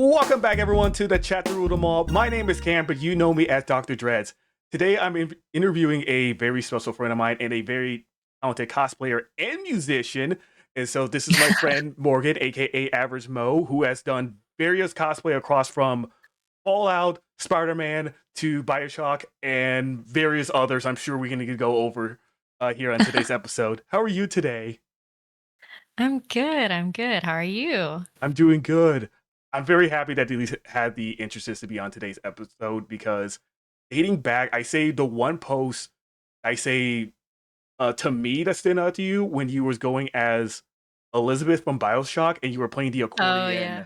Welcome back, everyone, to the Chat Through Them All. My name is Cam, but you know me as Dr. Dreads. Today, I'm interviewing a very special friend of mine and a very talented cosplayer and musician. And so, this is my friend Morgan, aka Average.Mo, who has done various cosplay across from Fallout, Spider-Man to Bioshock, and various others. I'm sure we're going to go over here on today's episode. How are you today? I'm good. I'm good. How are you? I'm doing good. I'm very happy that you had the interest to be on today's episode because dating back, I say the one post I say to me that stood out to you when you was going as Elizabeth from Bioshock and you were playing the Oh accordion. yeah.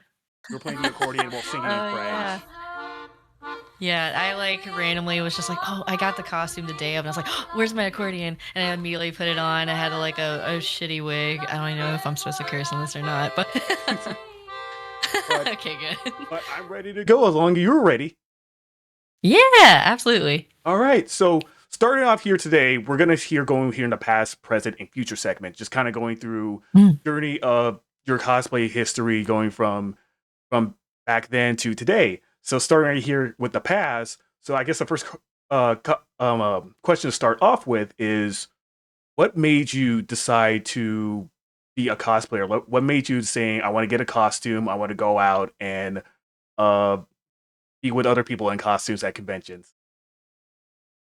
You were playing the accordion while singing in Oh yeah. French. Yeah, I like randomly was just like, oh, I got the costume the day of, and I was like, oh, where's my accordion? And I immediately put it on. I had like a shitty wig. I don't even know if I'm supposed to curse on this or not, but but okay, good. but I'm ready to go as long as you're ready. Yeah, absolutely. All right, so starting off here today, we're gonna going here in the past, present, and future segment, just kind of going through Mm. journey of your cosplay history, going from back then to today. So starting right here with the past. So I guess the first question to start off with is, what made you decide to be a cosplayer? What made you saying, I want to get a costume, I want to go out and uh, be with other people in costumes at conventions?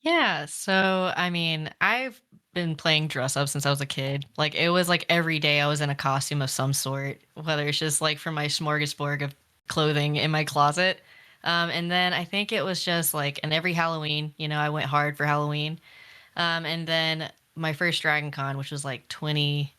Yeah, so I mean, I've been playing dress up since I was a kid. Like it was like every day I was in a costume of some sort, whether it's just like for my smorgasbord of clothing in my closet. And then I think it was just like, and every Halloween, I went hard for Halloween. And then my first Dragon Con, which was like 20, I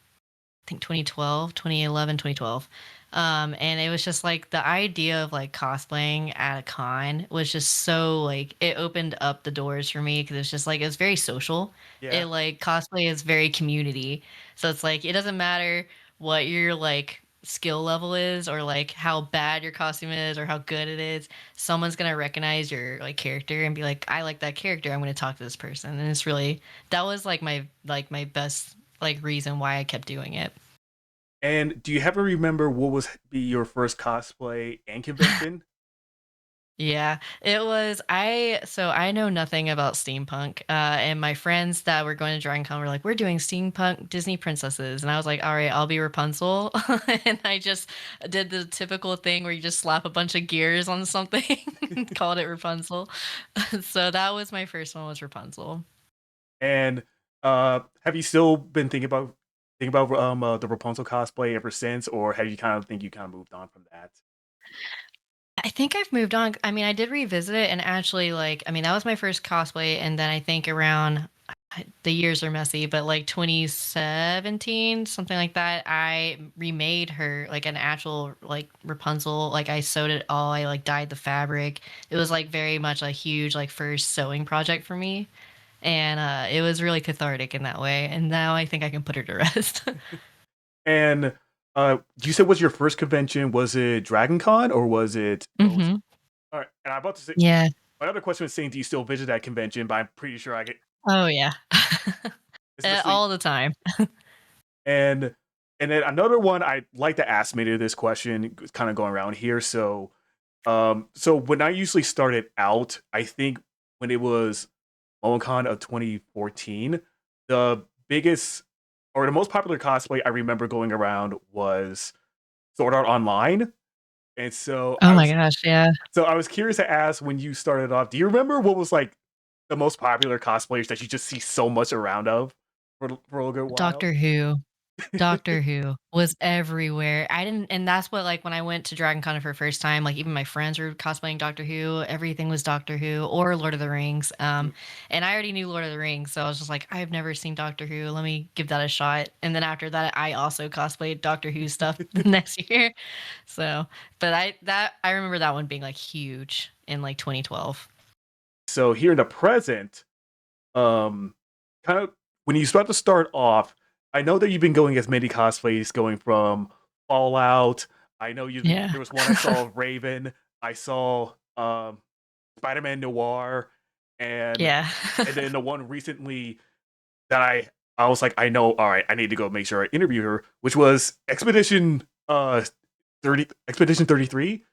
think 2012, 2011, 2012. And it was just like the idea of like cosplaying at a con was just so like it opened up the doors for me because it's just like it was very social. Yeah. It like cosplay is very community. So it's like it doesn't matter what your like skill level is or like how bad your costume is or how good it is. Someone's gonna recognize your like character and be like, I like that character. I'm gonna talk to this person. And it's really that was like my best like reason why I kept doing it. And do you happen to remember what was be your first cosplay and convention? Yeah, it was so I know nothing about steampunk. And my friends that were going to DragonCon were like, we're doing steampunk Disney princesses. And I was like, all right, I'll be Rapunzel. And I just did the typical thing where you just slap a bunch of gears on something and called it Rapunzel. So that was my first one was Rapunzel. And have you still been thinking about the Rapunzel cosplay ever since, or have you kind of think you kind of moved on from that? I think I've moved on. I mean, I did revisit it and actually like I mean, that was my first cosplay and then I think around the years are messy, but like 2017, something like that, I remade her like an actual like Rapunzel. Like I sewed it all, I like dyed the fabric. It was like very much a huge like first sewing project for me. And it was really cathartic in that way. And now I think I can put her to rest. And you said was your first convention? Was it Dragon Con or was it? Or was Hmm. all right? And I'm about to say Yeah. my other question was saying, do you still visit that convention? But I'm pretty sure I get, Oh yeah. especially All the time. and and then another one I like to ask maybe this question, kind of going around here. So when I usually started out, I think when it was MomoCon of 2014, the biggest or the most popular cosplay I remember going around was Sword Art Online. And Oh my gosh, yeah. so I was curious to ask when you started off, do you remember what was like the most popular cosplayers that you just see so much around of for a good while? Doctor Who. Doctor Who was everywhere. I didn't and that's what, like, when I went to Dragon Con for the first time, like, even my friends were cosplaying Doctor Who, everything was Doctor Who or Lord of the Rings, and I already knew Lord of the Rings, so I was just like, "I've never seen Doctor Who, let me give that a shot," and then after that, I also cosplayed Doctor Who stuff the next year, so but I remember that one being, like, huge in, like, 2012. So here in the present, um, kind of when you start to start off, I know that you've been going as many cosplays going from Fallout. I know you Yeah. there was one I saw of Raven. I saw Spider-Man Noir and Yeah. and then the one recently that I was like, I know, all right, I need to go make sure I interview her, which was Expedition 33.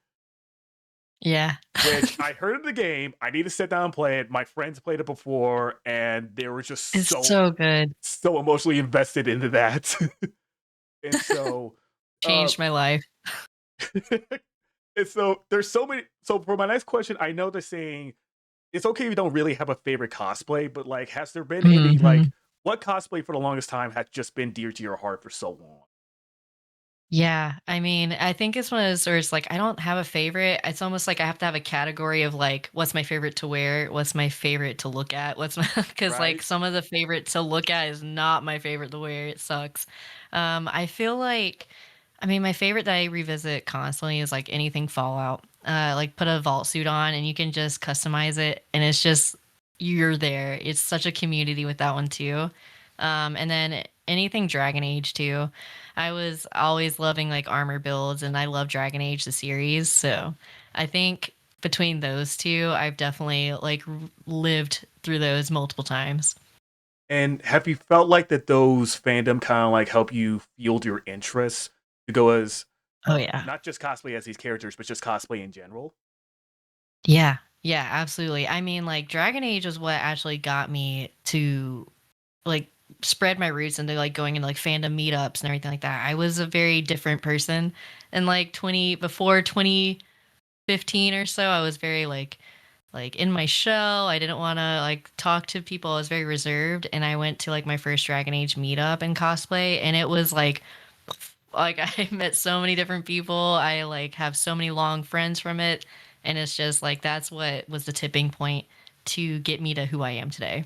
Yeah. which I heard of the game. I need to sit down and play it. My friends played it before, and they were just It's so so good. so emotionally invested into that. And so, uh, Changed my life. and so there's so many. So for my next question, I know they're saying it's okay if you don't really have a favorite cosplay, but like, has there been any like Mhm. what cosplay for the longest time has just been dear to your heart for so long? Yeah, I mean, I think it's one of those where it's like I don't have a favorite. It's almost like I have to have a category of like what's my favorite to wear, what's my favorite to look at, what's my because like Right? some of the favorite to look at is not my favorite to wear. It sucks. I feel like, I mean, my favorite that I revisit constantly is like anything Fallout. Like put a vault suit on and you can just customize it, and it's just you're there. It's such a community with that one too. And then anything Dragon Age too. I was always loving like armor builds, and I love Dragon Age the series. So I think between those two, I've definitely like lived through those multiple times. And have you felt like that those fandom kind of like help you field your interests to go as Oh yeah. not just cosplay as these characters, but just cosplay in general? Yeah. Yeah, absolutely. I mean, like Dragon Age was what actually got me to like spread my roots into like going into like fandom meetups and everything like that. I was a very different person. And like 20 before 2015 or so, I was very like in my shell. I didn't want to like talk to people. I was very reserved, and I went to like my first Dragon Age meetup and cosplay, and it was like I met so many different people. I like have so many long friends from it, and it's just like that's what was the tipping point to get me to who I am today.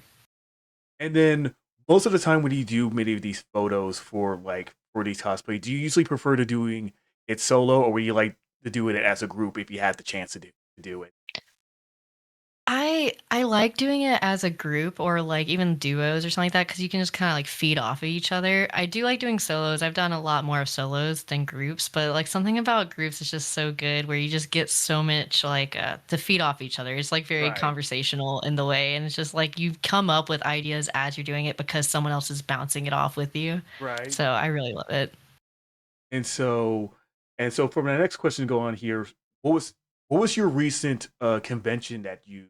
And then most of the time when you do many of these photos for like for these cosplay, do you usually prefer to doing it solo or would you like to do it as a group if you had the chance to do it? I like doing it as a group or like even duos or something like that because you can just kind of like feed off of each other. I do like doing solos. I've done a lot more of solos than groups, but like something about groups is just so good where you just get so much like to feed off each other. It's like very Right. conversational in the way, and it's just like you come up with ideas as you're doing it because someone else is bouncing it off with you. Right. So I really love it. And so for my next question to go on here, what was what was your recent convention that you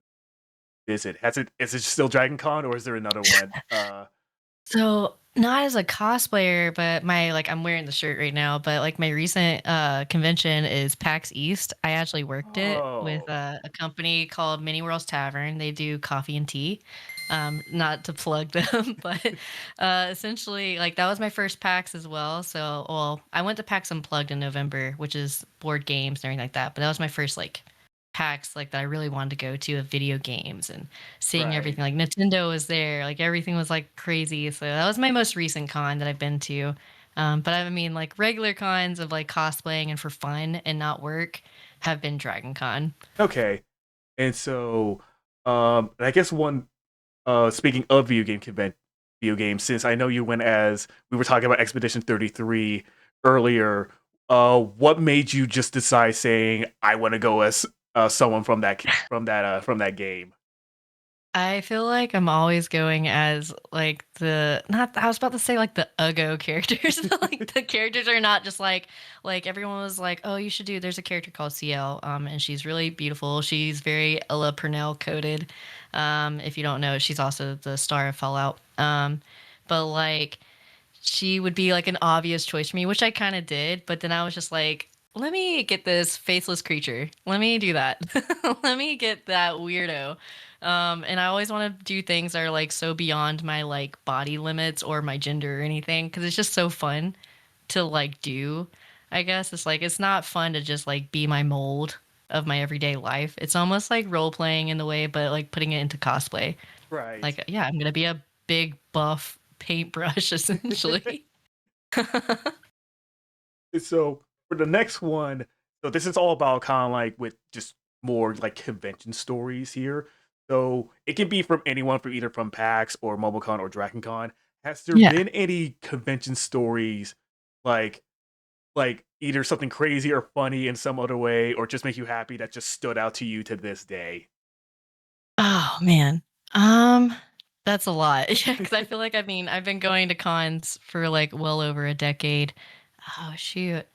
visit? Has it is it still Dragon Con or is there another one? So, not as a cosplayer, but my like I'm wearing the shirt right now, but like my recent convention is PAX East. I actually worked it with Oh, a company called Mini Worlds Tavern. They do coffee and tea. Not to plug them, but essentially like that was my first PAX as well. So, well, I went to PAX Unplugged in November, which is board games and everything like that. But that was my first like PAX like that I really wanted to go to of video games and seeing right. everything, like, Nintendo was there, like, everything was, like, crazy, so that was my most recent con that I've been to, but I mean, like, regular cons of, like, cosplaying and for fun and not work have been Dragon Con. Okay. And so I guess one speaking of video games, since I know you went as we were talking about Expedition 33 earlier, what made you just decide saying I want to go as someone from from that game? I feel like I'm always going as, like, the not I was about to say, like, the Uggo characters, but, like, the characters are not just like, everyone was like, "Oh, you should do" there's a character called CL, and she's really beautiful. She's very Ella Purnell coded. If you don't know, she's also the star of Fallout. But, like, she would be like an obvious choice for me, which I kind of did. But then I was just like, let me get this faceless creature. Let me do that. Let me get that weirdo. And I always want to do things that are like so beyond my like body limits or my gender or anything because it's just so fun to like do. I guess it's like it's not fun to just like be my mold of my everyday life. It's almost like role playing in the way, but like putting it into cosplay. Right. Like, yeah, I'm gonna be a big buff paintbrush essentially. So for the next one, so this is all about kind of like with just more like convention stories here. So it can be from anyone, from either from PAX or MobileCon or DragonCon. Has there Yeah. been any convention stories like either something crazy or funny in some other way, or just make you happy that just stood out to you to this day? Oh, man. Um, that's a lot. Yeah, because I feel like, I mean, I've been going to cons for, like, well over a decade. Oh, shoot.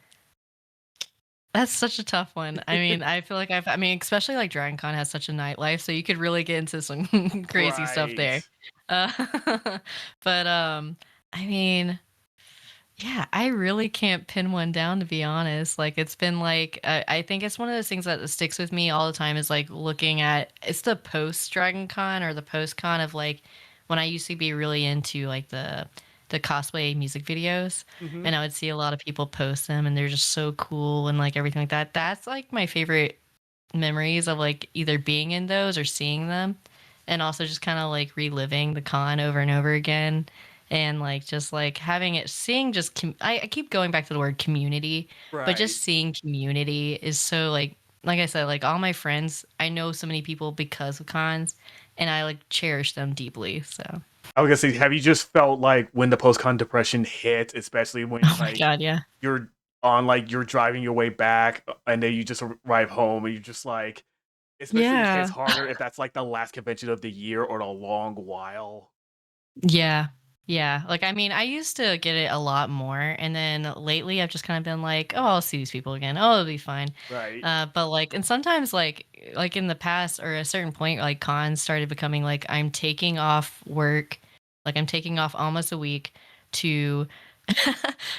That's such a tough one. I mean, I feel like I mean, especially like Dragon Con has such a nightlife, so you could really get into some crazy stuff there. Right. Uh, but I mean, yeah, I really can't pin one down to be honest. Like it's been like I think it's one of those things that sticks with me all the time is like looking at it's the post Dragon Con or the post con of like when I used to be really into like the cosplay music videos Hmm. and I would see a lot of people post them and they're just so cool and like everything like that. That's like my favorite memories of like either being in those or seeing them and also just kind of like reliving the con over and over again and like just like having it seeing just I keep going back to the word community but Right. just seeing community is so like I said like all my friends I know so many people because of cons and I like cherish them deeply so I was gonna say, have you just felt like when the post con depression hit, especially when oh my like god yeah you're on like you're driving your way back and then you just arrive home and you're just like, especially it hits yeah harder if that's like the last convention of the year or a long while. Yeah. Yeah. Like, I mean, I used to get it a lot more. And then lately I've just kind of been like, oh, I'll see these people again. Oh, it'll be fine. Right. But like, and sometimes like in the past or a certain point, like cons started becoming like, I'm taking off work. Like I'm taking off almost a week to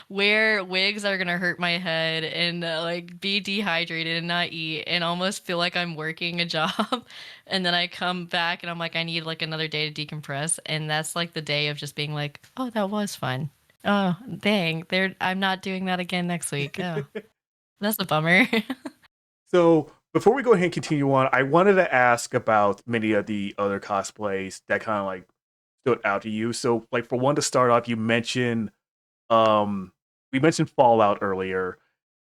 wear wigs that are going to hurt my head and like be dehydrated and not eat and almost feel like I'm working a job. And then I come back and I'm like, I need like another day to decompress. And that's like the day of just being like, oh, that was fun. Oh, dang. I'm not doing that again next week. Oh, that's a bummer. So before we go ahead and continue on, I wanted to ask about many of the other cosplays that kind of like stood out to you. So like for one to start off, um we mentioned Fallout earlier,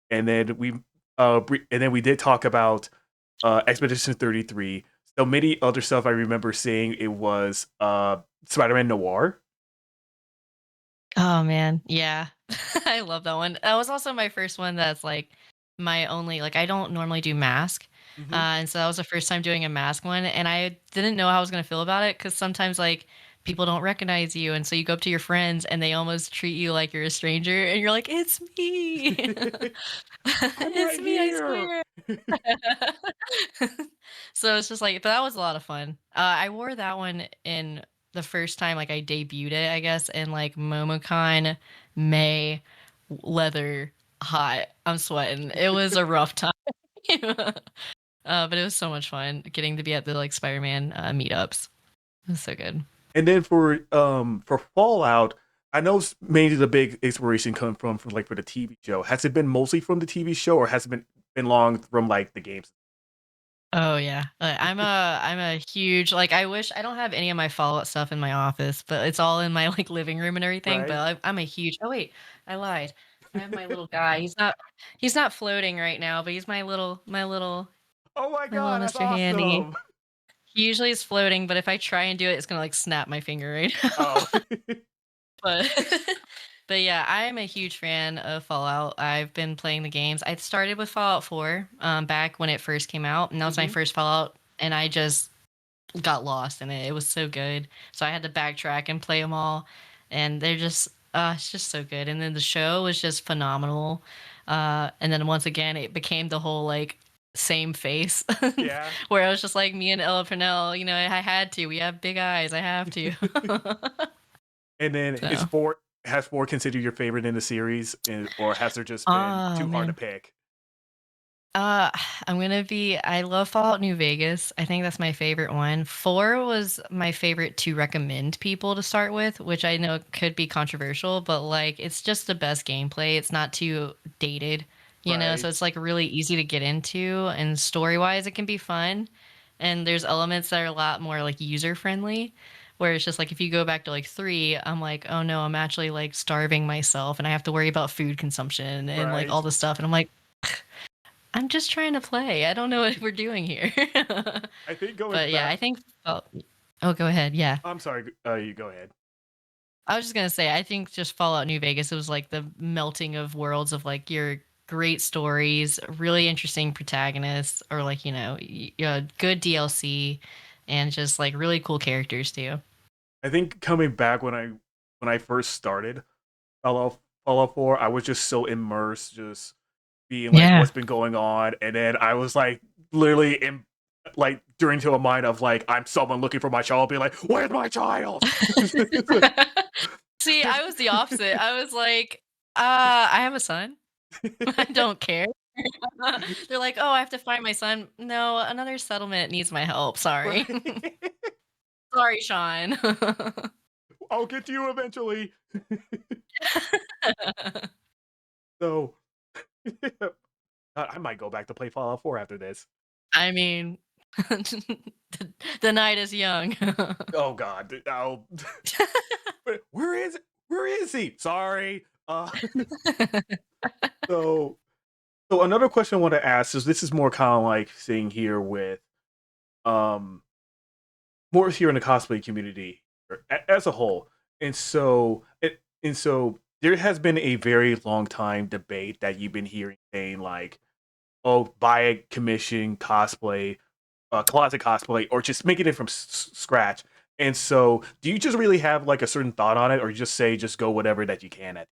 and then we did talk about Expedition 33. So many other stuff I remember seeing it was Spider-Man Noir. Oh man, yeah. I love that one. That was also my first one that's like my only like I don't normally do mask. Hmm. And so that was the first time doing a mask one and I didn't know how I was going to feel about it cuz sometimes like people don't recognize you and so you go up to your friends and they almost treat you like you're a stranger and you're like it's me. I'm It's right me, I here. swear. So it's just like but that was a lot of fun. I wore that one in the first time like I debuted it, I guess, in like MomoCon May leather hot. I'm sweating. It was a rough time. But it was so much fun getting to be at the like Spider-Man meetups. It was so good. And then for Fallout, I know mainly the big inspiration come from like for the TV show. Has it been mostly from the TV show, or has it been long from like the games? Oh yeah. I'm a huge like I wish I don't have any of my Fallout stuff in my office, but it's all in my like living room and everything. But Right. I'm a huge oh wait, I lied. I have my little guy. He's not floating right now, but he's Oh my my little god, that's Mr. Handy. awesome. He usually is floating, but if I try and do it, it's gonna like snap my finger right Oh. now. But but yeah, I am a huge fan of Fallout. I've been playing the games. I started with Fallout 4 back when it first came out, and that was my Hmm. first Fallout, and I just got lost in it. It was so good. So I had to backtrack and play them all, and they're just it's just so good. And then the show was just phenomenal. And then once again, it became the whole like same face Yeah. where I was just like me and Ella Purnell, I had to. We have big eyes. I have to. And then is So, four has four considered your favorite in the series, or has there just been oh too hard to man. pick? Uh, I love Fallout New Vegas. I think that's my favorite one. 4 was my favorite to recommend people to start with, which I know could be controversial, but like it's just the best gameplay. It's not too dated, so Right. it's like really easy to get into and story-wise it can be fun. And there's elements that are a lot more like user friendly. Where it's just like if you go back to like 3, I'm like, oh no, I'm actually like starving myself and I have to worry about food consumption and like all Right. this stuff. And I'm like, I'm just trying to play. I don't know what we're doing here. I think going But yeah, back. I think oh, go ahead. Yeah. I'm sorry. You go ahead. I was just going to say I think just Fallout New Vegas it was like the melting of worlds of like your great stories, really interesting protagonists or like, good DLC and just like really cool characters too. I think coming back when I first started Fallout 4, I was just so immersed, just being like, Yeah. "What's been going on?" And then I was like, literally in like during to a mind of like, I'm someone looking for my child, being like, "Where's my child?" See, I was the opposite. I was like, I have a son. I don't care." They're like, "Oh, I have to find my son." "No, another settlement needs my help, sorry." Right. "Sorry, Sean." I'll get to you eventually. So I might go back to play Fallout 4 after this. I mean, the night is young. Oh god, where is where is he? Sorry. So so another question I want to ask is this is more kind of like seeing here with um more here in the cosplay community as a whole. And so there has been a very long time debate that you've been hearing saying like, oh, buy a commission cosplay, closet cosplay, or just making it from scratch. And so, do you just really have like a certain thought on it, or you just say just go whatever that you can at?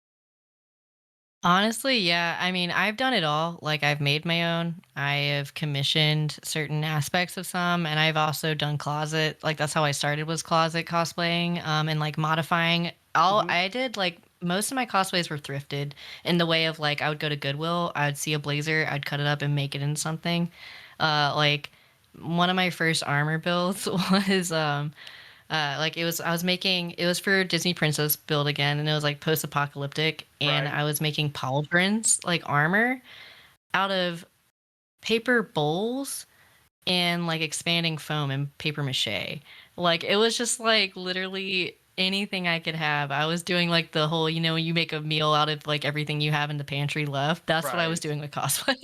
Honestly, yeah. I mean, I've done it all. Like, I've made my own. I have commissioned certain aspects of some, and I've also done closet. Like, that's how I started was closet cosplaying, and like modifying. All Hmm. I did, like, most of my cosplays were thrifted in the way of like I would go to Goodwill, I'd see a blazer, I'd cut it up and make it into something. Like one of my first armor builds was like I was making it was for Disney Princess build again, and it was like post-apocalyptic, and Right, I was making pauldrons, like armor, out of paper bowls and like expanding foam and paper mache. Like it was just like literally anything I could have. I was doing like the whole, you make a meal out of like everything you have in the pantry left. That's what I was right. doing with cosplay.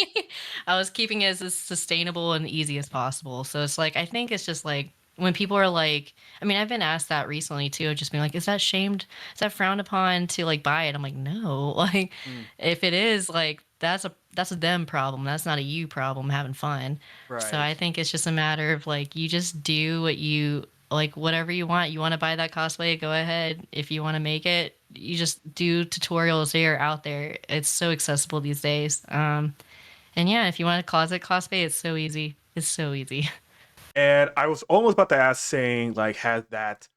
I was keeping it as sustainable and easy as possible. So it's like I think it's just like when people are like, I mean, I've been asked that recently too, just being like, is that shamed? Is that frowned upon to like buy it? I'm like, no. Like Mm, if it is, like that's a them problem. That's not a you problem having fun. So right. I think it's just a matter of like you just do what you like, whatever you want. You want to buy that cosplay, go ahead. If you want to make it, you just do tutorials. They are out there. It's so accessible these days. And yeah, if you want a closet cosplay, it's so easy. It's so easy. And I was almost about to ask, saying like, has that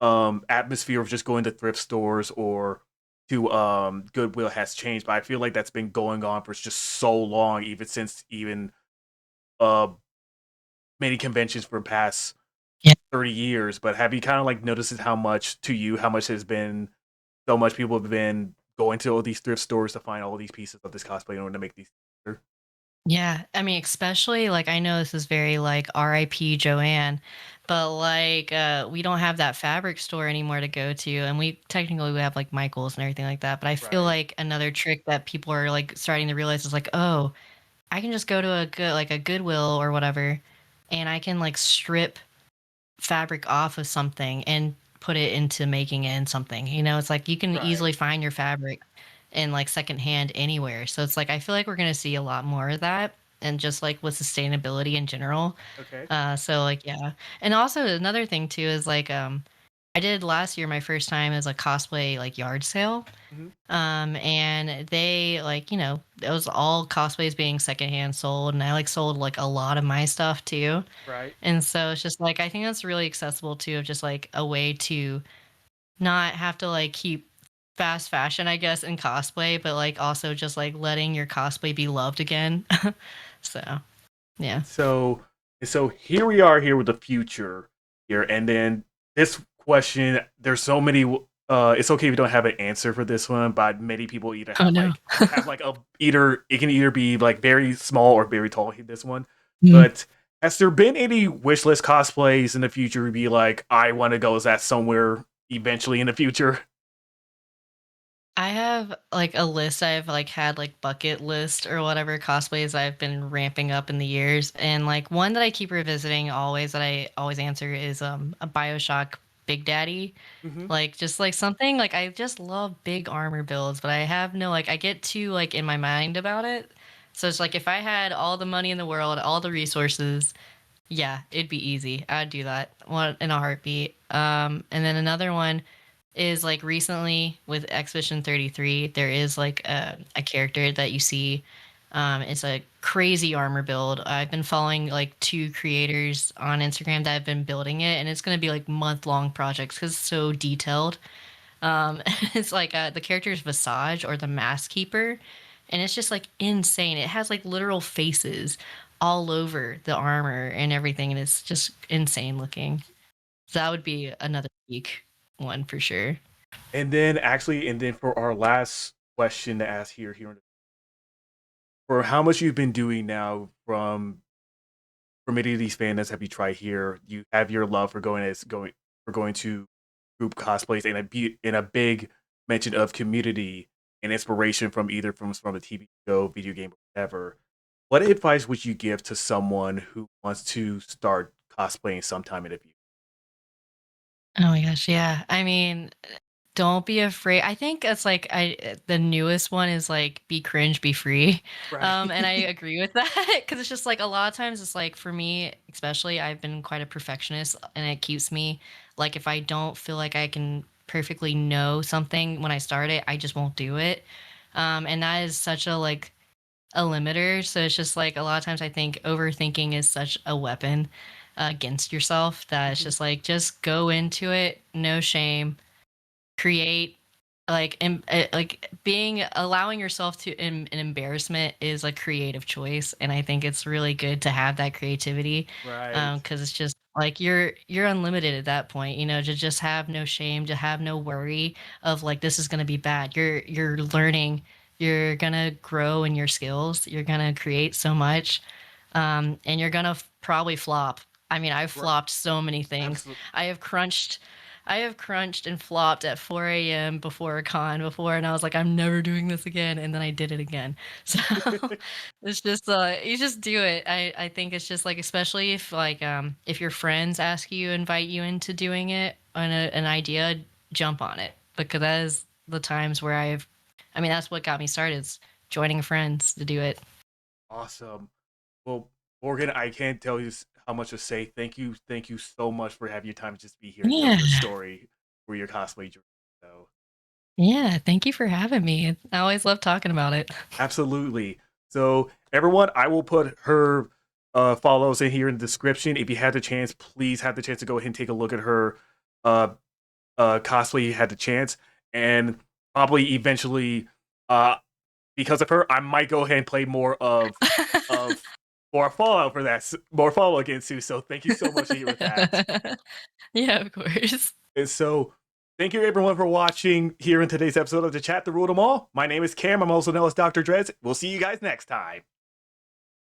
atmosphere of just going to thrift stores or to Goodwill has changed, but I feel like that's been going on for just so long, even since even uh many conventions for the past Yeah. 30 years. But have you kind of like noticed how much to you, how much has been so much people have been going to all these thrift stores to find all these pieces of this cosplay in order to make these? Yeah, I mean, especially like I know this is very like RIP Joanne, but like we don't have that fabric store anymore to go to, and we have like Michaels and everything like that. But I feel Right, like another trick that people are like starting to realize is like, oh, I can just go to a Goodwill or whatever, and I can like strip fabric off of something and put it into making it in something. It's like you can right. easily find your fabric in like secondhand anywhere. So it's like I feel like we're gonna see a lot more of that, and just like with sustainability in general. Okay. So like yeah, and also another thing too is like I did last year my first time as a cosplay like yard sale. Hmm. And they like, it was all cosplays being secondhand sold, and I like sold like a lot of my stuff too. Right. And so it's just like I think that's really accessible too, of just like a way to not have to like keep fast fashion, I guess, in cosplay, but like also just like letting your cosplay be loved again. So yeah. And so here we are here with the future here, and then this question. There's so many. It's okay if you don't have an answer for this one, but many people either Oh no. have like a either it can either be like very small or very tall. This one, Mm. but has there been any wish list cosplays in the future? Be like, I want to go as that somewhere eventually in the future. I have like a list. I've like had like bucket list or whatever cosplays I've been ramping up in the years. And like one that I keep revisiting always that I always answer is a Bioshock Big Daddy. Hmm. Like just like something like I just love big armor builds, but I have no like I get too like in my mind about it. So it's like if I had all the money in the world, all the resources, yeah, it'd be easy. I'd do that one in a heartbeat. And then another one is like recently with Expedition 33, there is like a character that you see. It's a crazy armor build. I've been following like two creators on Instagram that have been building it, and it's going to be like month-long projects because it's so detailed. It's like the character is Visage or the Mask Keeper, and it's just like insane. It has like literal faces all over the armor and everything, and it's just insane looking. So that would be another week one for sure. And then for our last question to ask for how much you've been doing now from any of these fandoms have you tried here? You have your love for going to group cosplays and a big mention of community and inspiration from either from a TV show, video game, or whatever. What advice would you give to someone who wants to start cosplaying sometime in the future? Oh my gosh, yeah. I mean, don't be afraid. I think it's like the newest one is like be cringe, be free. Right. And I agree with that because it's just like a lot of times it's like for me, especially I've been quite a perfectionist and it keeps me like if I don't feel like I can perfectly know something when I start it, I just won't do it. And that is such a like a limiter. So it's just like a lot of times I think overthinking is such a weapon against yourself that it's just like just go into it, no shame, create like being allowing yourself to an embarrassment is a creative choice, and I think it's really good to have that creativity Right. because it's just like you're unlimited at that point, you know, to just have no shame, to have no worry of like this is going to be bad. You're learning, you're going to grow in your skills, you're going to create so much, and you're gonna probably flop. I mean, I've Right. flopped so many things. Absolutely. I have crunched, I have crunched and flopped at 4 a.m. before a con before, and I was like, I'm never doing this again, and then I did it again. So it's just, you just do it. I think it's just like, especially if your friends ask you, invite you into doing it on an idea, jump on it because that is the times where I mean, that's what got me started. Is joining friends to do it. Awesome. Well, Morgan, I can't tell you how much to say. Thank you so much for having your time to just be here and tell Yeah. your story for your cosplay journey. So, Yeah, thank you for having me. I always love talking about it. absolutely. So, everyone, I will put her follows in here in the description. If you had the chance, please have the chance to go ahead and take a look at her uh, cosplay. You had the chance, and probably eventually, uh, because of her, I might go ahead and play of more Fallout for that, more Fallout again too. So thank you so much here with that. Yeah, of course. And so thank you everyone for watching here in today's episode of the Chat to Rule Them All. My name is Cam. I'm also known as Dr. Dreads. We'll see you guys next time.